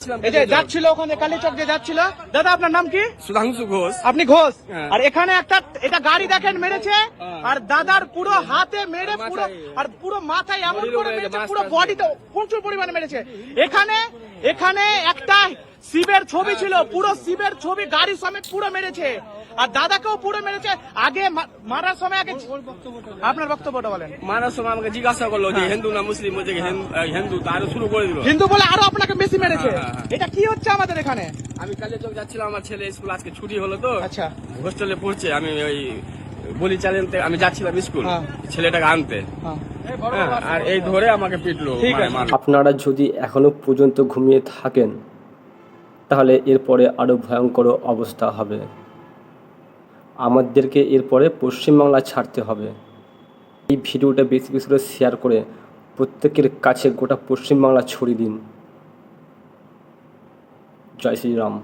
এই যে যাচ্ছিল ওখানে কালীচক যে যাচ্ছিল, দাদা আপনার নাম কি? সুধাংশু ঘোষ। আপনি ঘোষ। হ্যাঁ। আর এখানে একটা এটা গাড়ি দেখেন মেরেছে, আর দাদার পুরো হাতে মেরে পুরো আর পুরো মাথায় এমন করে মেরেছে, পুরো বডিতে প্রচুর পরিমাণে মেরেছে। এখানে এখানে একটা শিবের ছবি ছিল, পুরো শিবের ছবি গাড়ি সমেত পুরো মেরেছে, আর দাদাকেও পুরো মেরেছে। আগে মারার সময় আগে আপনার বক্তব্যটা বলেন। মারার সময় আমাকে জিজ্ঞাসা করলো যে হিন্দু না মুসলিম, বলছে কি হিন্দু, তারও শুরু করে দিল। হিন্দু বলে আরো আপনাকে বেশি মেরেছে। হ্যাঁ, হ্যাঁ। এটা কি হচ্ছে আমাদের এখানে? আমি কালীচক যাচ্ছিলাম, আমার ছেলে স্কুল আজকে ছুটি হলো তো, আচ্ছা। হোস্টেলে পড়ছে। আমি ওই বলি চ্যালেঞ্জ আমি যাচ্ছিলাম স্কুল হ্যাঁ। ছেলেটাকে আনতে, হ্যাঁ। হ্যাঁ, আর এই ধরে আমাকে পিটলো, ঠিক মানে আছে। মারলো। আপনারা যদি এখনো পর্যন্ত ঘুমিয়ে থাকেন তাহলে এরপরে আরো ভয়ঙ্কর অবস্থা হবে। আমাদেরকে এরপরে পশ্চিমবাংলা ছাড়তে হবে। এই ভিডিওটা বেশি বেশি করে শেয়ার করে প্রত্যেকের কাছে গোটা পশ্চিমবাংলা ছড়িয়ে দিন। জয় শ্রীরাম।